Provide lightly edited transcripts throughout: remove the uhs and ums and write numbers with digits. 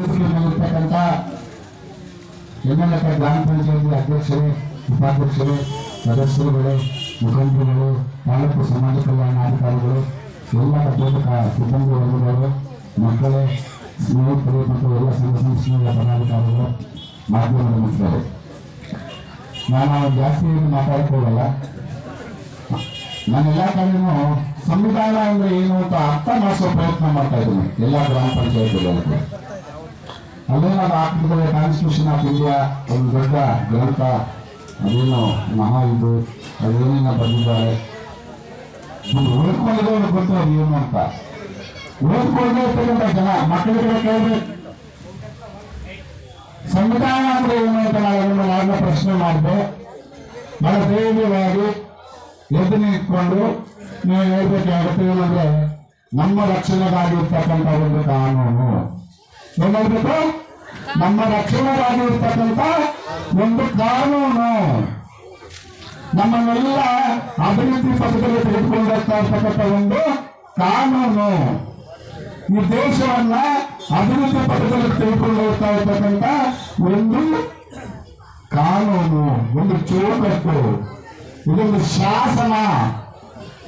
ವೇದಿಕೆಯಲ್ಲಿರ್ತಕ್ಕಂಥ ಎಲ್ಲ ಗ್ರಾಮ ಪಂಚಾಯತಿ ಅಧ್ಯಕ್ಷರು, ಉಪಾಧ್ಯಕ್ಷರು, ಸದಸ್ಯರುಗಳು, ಮುಖಂಡರುಗಳು, ತಾಲೂಕು ಸಮಾಜ ಕಲ್ಯಾಣಾಧಿಕಾರಿಗಳು, ಎಲ್ಲ ಬೋಧಕ ಸಿಬ್ಬಂದಿ ವರ್ಗದವರು, ಮಕ್ಕಳೇ, ಸ್ನೇಹಿತರು ಮತ್ತು ಎಲ್ಲ ಸಂಘ ಸಂಸ್ಥೆಗಳ ಪದಾಧಿಕಾರಿಗಳು, ಮಾಧ್ಯಮದ ಮಿತ್ರರು, ನಾನು ಜಾಸ್ತಿ ಮಾತಾಡೋಲ್ಲ. ನಾನೆಲ್ಲ ಕಡೆನೂ ಸಂವಿಧಾನ ಅಂದ್ರೆ ಏನು ಅಂತ ಅರ್ಥ ಮಾಡಿಸೋ ಪ್ರಯತ್ನ ಮಾಡ್ತಾ ಇದ್ದೀನಿ ಎಲ್ಲ ಗ್ರಾಮ ಪಂಚಾಯತಿಗಳಲ್ಲಿ. ಅದೇ ನಾನು ಹಾಕಿದ್ರೆ ಕಾನ್ಸ್ಟಿಟ್ಯೂಷನ್ ಆಫ್ ಇಂಡಿಯಾ ಒಂದು ದೊಡ್ಡ ಗ್ರಂಥ, ಅದೇನು ಮಹಾ ಇದು ಅದೇನೇನ ಬಂದಿದ್ದಾರೆ. ಓದ್ಕೊಂಡಿದ್ದವ್ರು ಗೊತ್ತು ಅದು ಏನು ಅಂತ. ಓದ್ಕೊಳ್ಳದೆ ಇರ್ತಕ್ಕಂಥ ಜನ ಮಕ್ಕಳಿಗೆ ಕೇಳಬೇಕು ಸಂವಿಧಾನ ಅಂದ್ರೆ ಏನು ಅಂತ ನಾನು ಪ್ರಶ್ನೆ ಮಾಡಿದೆ. ಬಹಳ ಧೈರ್ಯವಾಗಿ ಎದ್ದು ನಿಂತ್ಕೊಂಡು ನೀವು ಹೇಳ್ಬೇಕಾಗುತ್ತೆ. ಏನಂದ್ರೆ ನಮ್ಮ ರಕ್ಷಣೆಗಾಗಿ ಇರ್ತಕ್ಕಂಥ ಒಂದು ಕಾನೂನು, ಏನ್ ಹೇಳ್ಬೇಕು, ನಮ್ಮ ರಕ್ಷಣೆಗಾಗಿ ಇರ್ತಕ್ಕಂಥ ಒಂದು ಕಾನೂನು, ನಮ್ಮನ್ನೆಲ್ಲ ಅಭಿವೃದ್ಧಿ ಪಥದಲ್ಲಿ ತೆಗೆದುಕೊಂಡು ಹೋಗ್ತಾ ಇರ್ತಕ್ಕಂಥ ಒಂದು ಕಾನೂನು, ಈ ದೇಶವನ್ನ ಅಭಿವೃದ್ಧಿ ಪಥದಲ್ಲಿ ತೆಗೆದುಕೊಂಡು ಹೋಗ್ತಾ ಇರ್ತಕ್ಕಂಥ ಒಂದು ಕಾನೂನು, ಒಂದು ಚೌಕಟ್ಟು, ಇದೊಂದು ಶಾಸನ.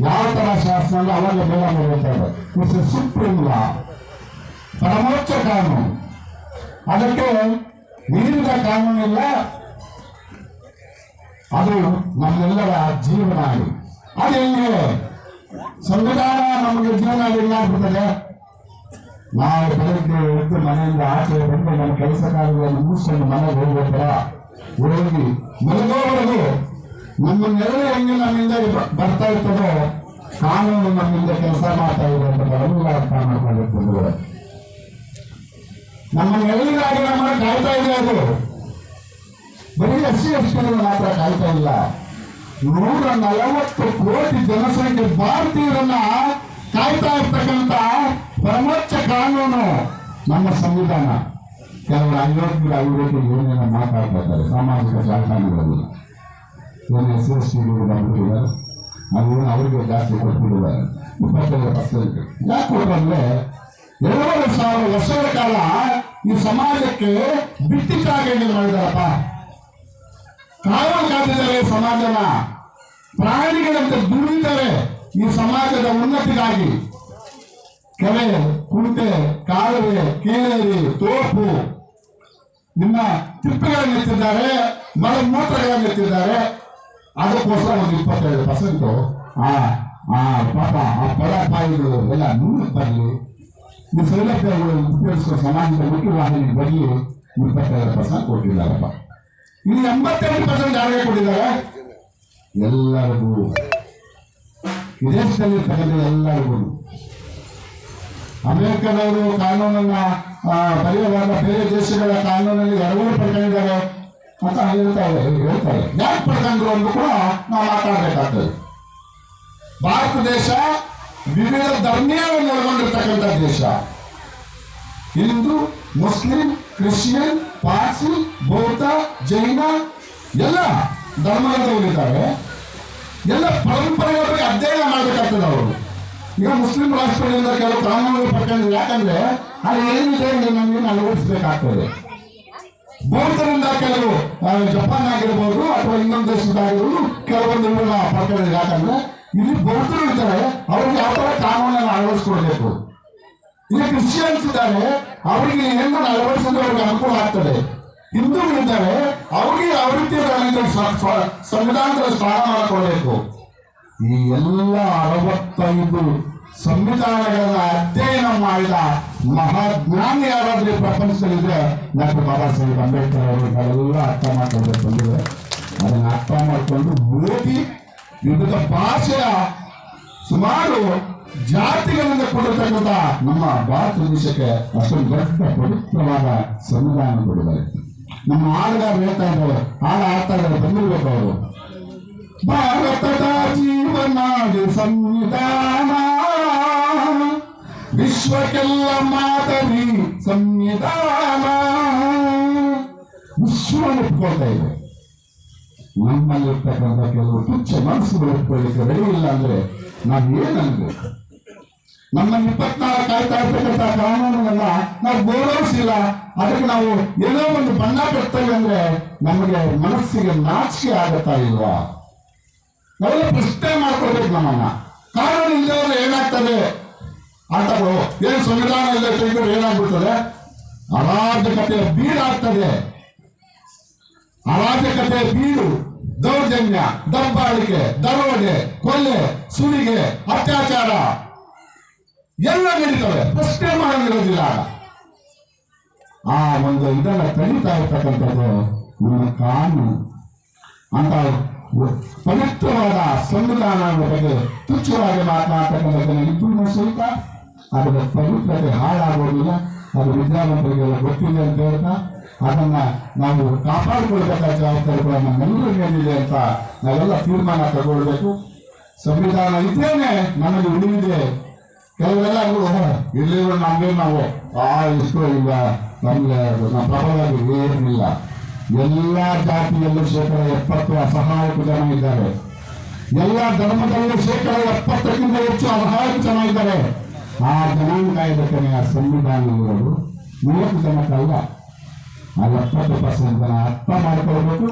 ಯಾವ ತರ ಶಾಸನ ಅಂದ್ರೆ ಅವಾಗ ಬೇಗ ಹೇಳ್ತಾರೆ, ಇಟ್ಸ್ ಸುಪ್ರೀಂ ಲಾ, ಪರಮೋಚ್ಚ ಕಾನೂನು. ಅದಕ್ಕೆ ಮೀರಿದ ಕಾನೂನಿಲ್ಲ, ಅದು ನಮ್ಮೆಲ್ಲರ ಜೀವನ. ಅದು ಹೆಂಗೆ ಸಂವಿಧಾನ ನಮಗೆ ಜೀವನ ಏನಾಗ್ಬಿಡ್ತದೆ, ನಾವು ಬೆಳಗ್ಗೆ ಎದ್ದು ಮನೆಯಿಂದ ಆಚೆ ಬಂದು ನಮ್ಮ ಕೆಲಸ ಕಾರ್ಯಗಳನ್ನು ಮುಗಿಸ್ಕೊಂಡು ಮನೆಗೆ ಹೋಗ್ಬೇಕಲ್ಲ, ಹೋಗಿ ಮಲಗೋವರೆಗೂ ನಮ್ಮ ನೆರಳು ಹೆಂಗೆ ನಮ್ಮಿಂದ ಬರ್ತಾ ಇರ್ತದೋ ಕಾನೂನು ನಮ್ಮಿಂದ ಕೆಲಸ ಮಾಡ್ತಾ ಇದೆ ಅಂತ ಎಲ್ಲ ಅರ್ಥ ಮಾಡ್ಕೊಂಡಿರ್ತದೆ. ನಮ್ಮ ನೆರಳಿಗಾಗಿ ನಮ್ಮನ್ನು ಕಾಯ್ತಾ ಇದೆ. ಅದು ಬರೀ SC/ST ಮಾತ್ರ ಕಾಯ್ತಾ ಇಲ್ಲ, 140 ಕೋಟಿ ಜನಸಂಖ್ಯೆ ಭಾರತೀಯರನ್ನ ಕಾಯ್ತಾ ಇರ್ತಕ್ಕಂಥ ಪರಮೋಚ್ಚ ಕಾನೂನು ನಮ್ಮ ಸಂವಿಧಾನ. ಕೆಲವರು ಅಯೋಗ್ಯರು ಏನೇನೋ ಮಾತಾಡ್ತಾ ಇದ್ದಾರೆ ಸಾಮಾಜಿಕ ಜಾಲತಾಣಗಳಲ್ಲಿ. ಏನು SC/ST ಬಿಟ್ಟಿದ್ದಾರೆ, ಅದೇನು ಅವರಿಗೆ ಜಾಸ್ತಿ ಕೊಟ್ಬಿಟ್ಟಿದ್ದಾರೆ 25%. ಯಾಕೆ ಕೊಟ್ಟಂದ್ರೆ 2,000 ವರ್ಷಗಳ ಕಾಲ ಈ ಸಮಾಜಕ್ಕೆ ಬಿಟ್ಟಿಗಾಗಿ ಮಾಡಿದಾರಪ್ಪ. ಕಾನೂನು ಕಾದಿದ್ದಾರೆ ಸಮಾಜನ, ಪ್ರಾಣಿಗಳಂತೆ ದುಡಿತಾರೆ ಈ ಸಮಾಜದ ಉನ್ನತಿಗಾಗಿ. ಕೆರೆ, ಕುಂಟೆ, ಕಾಲುವೆ, ಕೇಳೇರಿ, ತೋಪು, ನಿಮ್ಮ ತಿಪ್ಪೆಗಳನ್ನು ಎತ್ತಿದ್ದಾರೆ, ಮಳೆ ಮೂತ್ರಗಳನ್ನು ಎತ್ತಿದ್ದಾರೆ. ಅದಕ್ಕೋಸ್ಕರ ಒಂದು 25% ಪಾಪ ಆ ಬಡಪಾಯಿಗಳು ಎಲ್ಲ ನೂರು ಬರಲಿ, ಈ ಸೌಲಭ್ಯಗಳು ಉಪಯೋಗಿಸುವ ಸಮಾಜದ ಮುಖ್ಯವಾಹಿನಿ ಬರಲಿ 25% ಕೊಟ್ಟಿದ್ದಾರಪ್ಪ. ಇನ್ನು 82% ಯಾರಿಗೆ ಕೊಟ್ಟಿದ್ದಾರೆ? ಎಲ್ಲರಿಗೂ, ಈ ದೇಶದಲ್ಲಿ ತಗೊಂಡು ಎಲ್ಲರಿಗೂ. ಅಮೆರಿಕದವರು ಕಾನೂನನ್ನ ಬರೆಯುವಾಗ ಬೇರೆ ದೇಶಗಳ ಕಾನೂನಲ್ಲಿ 2 ಪಡ್ಕೊಂಡಿದ್ದಾರೆ ಅಂತ ಹೇಳ್ತಾರೆ. ಯಾಕೆ ಪಡ್ಕೊಂಡ್ರು ಅಂತ ಕೂಡ ನಾವು ಮಾತಾಡಬೇಕಾಗ್ತದೆ. ಭಾರತ ದೇಶ ವಿವಿಧ ಧರ್ಮೀಯವನ್ನು ಒಳಗೊಂಡಿರ್ತಕ್ಕಂಥ ದೇಶ. ಹಿಂದೂ, ಮುಸ್ಲಿಂ, ಕ್ರಿಶ್ಚಿಯನ್, ಪಾರ್ಸಿ, ಬೌದ್ಧ, ಜೈನ ಎಲ್ಲ ಧರ್ಮಗಳಲ್ಲಿದ್ದಾರೆ. ಎಲ್ಲ ಪರಂಪರೆಗಳ ಬಗ್ಗೆ ಅಧ್ಯಯನ ಮಾಡಬೇಕಾಗ್ತದೆ ಅವರು. ಈಗ ಮುಸ್ಲಿಂ ರಾಷ್ಟ್ರಗಳಿಂದ ಕೆಲವು ಕಾನೂನುಗಳು ಪಡ್ಕೊಂಡಿದೆ. ಯಾಕಂದ್ರೆ ಅಲ್ಲಿ ಏನಿದೆ ನಮಗೆ ಅಳವಡಿಸಬೇಕಾಗ್ತದೆ. ಬೌದ್ಧರಿಂದ ಕೆಲವು ಜಪಾನ್ ಆಗಿರ್ಬೋದು ಅಥವಾ ಇನ್ನೊಂದು ದೇಶದಾಗಿರ್ಬೋದು ಕೆಲವೊಂದು ಪಡ್ಕೊಂಡಿದೆ. ಯಾಕಂದ್ರೆ ಇಲ್ಲಿ ಬೌದ್ಧರು ಇದ್ದಾರೆ, ಅವ್ರಿಗೆ ಯಾವ ತರ ಕಾನೂನನ್ನು ಅಳವಡಿಸ್ಕೊಡ್ಬೇಕು. ಇಲ್ಲಿ ಕ್ರಿಶ್ಚಿಯನ್ಸ್ ಇದ್ದಾರೆ, ಅವರಿಗೆ ಏನನ್ನು ಅಳವಡಿಸಿದ್ರೆ ಅವ್ರಿಗೆ ಅನುಕೂಲ ಆಗ್ತದೆ. ಹಿಂದೂಗಳಿದ್ದಾರೆ, ಅವ್ರಿಗೆ ಯಾವ ರೀತಿ ಸಂವಿಧಾನದಲ್ಲಿ ಸ್ಥಾನ ಮಾಡಿಕೊಳ್ಬೇಕು. ಈ ಎಲ್ಲ 65 ಸಂವಿಧಾನಗಳನ್ನ ಅಧ್ಯಯನ ಮಾಡಿದ ಮಹಾಜ್ಞಾನಿ ಯಾರಾದ್ರೂ ಪ್ರಪಂಚದಲ್ಲಿದ್ರೆ ಡಾಕ್ಟರ್ ಬಾಬಾ ಸಾಹೇಬ್ ಅಂಬೇಡ್ಕರ್ ಅವರುಗಳೆಲ್ಲ ಅರ್ಥ ಮಾಡ್ಕೊಂಡು ಬಂದಿದೆ. ಅದನ್ನು ಅರ್ಥ ಮಾಡಿಕೊಂಡು ಓದಿ ವಿವಿಧ ಭಾಷೆಯ ಸುಮಾರು ಜಾತಿಗಳಿಂದ ಕೊಟ್ಟಿರ್ತಕ್ಕಂಥ ನಮ್ಮ ಭಾರತ ದೇಶಕ್ಕೆ ಅಷ್ಟೊಂದು ದೊಡ್ಡ ಪವಿತ್ರವಾದ ಸಂವಿಧಾನ ಕೊಟ್ಟಿದ್ದಾರೆ. ನಮ್ಮ ಹಾಡುಗಾರರು ಹೇಳ್ತಾ ಇದ್ದಾರೆ, ಹಾಡು ಆಡ್ತಾ ಇದ್ದಾರೆ, ಬಂದಿರ್ಬೇಕು ಅವರು. ಭಾರತದ ಜೀವನಾಡಿ ಸಂವಿಧಾನ, ವಿಶ್ವಕ್ಕೆಲ್ಲ ಮಾದರಿ ಸಂವಿಧಾನ. ವಿಶ್ವ ಒಪ್ಕೊಳ್ತಾ ಇದೆ. ನಮ್ಮಲ್ಲಿರ್ತಕ್ಕಂಥ ಕೆಲವು ತುಚ್ಛ ಮನಸ್ಸುಗಳು ಒಪ್ಕೊಳ್ಳಿಕ್ಕೆ ರೆಡಿ ಇಲ್ಲ ಅಂದ್ರೆ ನಾವು ಏನನ್ಬೇಕು? ನಮ್ಮನ್ನು 24 ಕಾಯ್ತಾ ಇರ್ತಕ್ಕಂಥ ಕಾನೂನನ್ನ ನಾವು ಗೌರವಿಸಿಲ್ಲ, ಅದಕ್ಕೆ ನಾವು ಏನೋ ಒಂದು ಬಣ್ಣ ಕಟ್ತೇವೆ ಅಂದ್ರೆ ನಮಗೆ ಮನಸ್ಸಿಗೆ ನಾಚಿಕೆ ಆಗತ್ತಾ ಇಲ್ವಾ? ನಾವೆಲ್ಲ ಪ್ರಶ್ನೆ ಮಾಡ್ಕೊಳ್ಬೇಕು ನಮ್ಮನ್ನ. ಕಾನೂನು ಇಲ್ಲದವರು ಏನಾಗ್ತದೆ ಅಂತ ಏನು ಸಂವಿಧಾನ ಇಲ್ಲ ತೆಗೆದ್ರೆ ಏನಾಗ್ಬಿಡ್ತದೆ? ಅರಾಜಕತೆಯ ಬೀಡಾಗ್ತದೆ. ಅರಾಜಕತೆಯ ಬೀಡು, ದೌರ್ಜನ್ಯ, ದಬ್ಬಾಳಿಕೆ, ದರೋಡೆ, ಕೊಲೆ, ಸುಲಿಗೆ, ಅತ್ಯಾಚಾರ ಎಲ್ಲ ನಡೀತವೆ. ಪ್ರಶ್ನೆ ಮಾಡೋದಿರೋದಿಲ್ಲ. ಆ ಒಂದು ಇದನ್ನ ತಡೀತಾ ಇರ್ತಕ್ಕಂಥದ್ದು ನಮ್ಮ ಕಾನೂನು ಅಂತ ಪವಿತ್ರವಾದ ಸಂವಿಧಾನದ ಬಗ್ಗೆ ತುಚ್ಛವಾಗಿ ಮಾತನಾಡ್ತಕ್ಕಂಥದ್ದನ್ನು ಇಬ್ಬರು ಸಹಿತ ಅದರ ಪವಿತ್ರತೆ ಹಾಳಾಗೋದಿಲ್ಲ. ಅದು ವಿದ್ಯಾವಂತರಿಗೆಲ್ಲ ಗೊತ್ತಿದೆ ಅಂತ ಹೇಳ್ತಾ ಅದನ್ನ ನಾವು ಕಾಪಾಡಿಕೊಳ್ಬೇಕಾದ ಜವಾಬ್ದಾರಿ ಕೂಡ ನಮ್ಮೆಲ್ಲರ ಮೇಲಿದೆ ಅಂತ ನಾವೆಲ್ಲ ತೀರ್ಮಾನ ತಗೊಳ್ಬೇಕು. ಸಂವಿಧಾನ ಇದ್ದೇನೆ ನಮಗೆ ಉಳಿದಿದೆ. ಕೆಲವೆಲ್ಲ ಇಲ್ಲಿ ನಮ್ಗೆ ನಾವು ಇಷ್ಟು ಇಲ್ಲ, ನಮ್ಗೆ ನಮ್ಮ ಪ್ರಬಲವಾಗಿ ಏನಿಲ್ಲ. ಎಲ್ಲ ಜಾತಿಯಲ್ಲೂ 70% ಅಸಹಾಯಕ ಜನ ಇದ್ದಾರೆ. ಎಲ್ಲ ಧರ್ಮದಲ್ಲೂ 70%ಕ್ಕಿಂತ ಹೆಚ್ಚು ಅಸಹಾಯಕ ಜನ ಇದ್ದಾರೆ. ಆ ಜನಾಂಗ ಕಾಯ್ದಕ್ಕೆ ಆ ಸಂವಿಧಾನ ಇರೋದು 30 ಜನಕ್ಕಲ್ಲ, ಆ 70% ಜನ ಅರ್ಥ ಮಾಡ್ಕೊಳ್ಬೇಕು.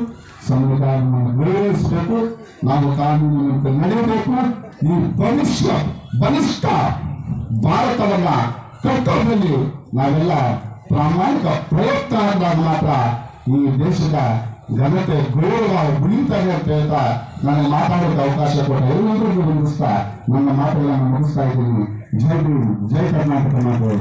ಸಂವಿಧಾನವನ್ನು ಗೌರವಿಸಬೇಕು. ನಾವು ಕಾನೂನಿನಂತೆ ನಡೆಯಬೇಕು. ಈ ಬಲಿಷ್ಠ ಭಾರತವನ್ನ ಕಟ್ಟೋದ್ರಲ್ಲಿ ನಾವೆಲ್ಲ ಪ್ರಾಮಾಣಿಕ ಪ್ರಯತ್ನ ಆದಾಗ ಮಾತ್ರ ಈ ದೇಶದ ಘನತೆ ಗೌರವ ಉಳಿತಾರೆ ಅಂತ ಹೇಳ್ತಾ ನನಗೆ ಮಾತಾಡೋಕೆ ಅವಕಾಶ ಕೊಟ್ಟ ಎಲ್ಲರಿಗೂ ಮುಗಿಸ್ತಾ ನನ್ನ ಮಾತುಗಳನ್ನು ಮುಗಿಸ್ತಾ ಇದ್ದೀನಿ. ಜೈ ಭೀಮ್, ಜೈ ಕರ್ನಾಟಕ ಮಾತು.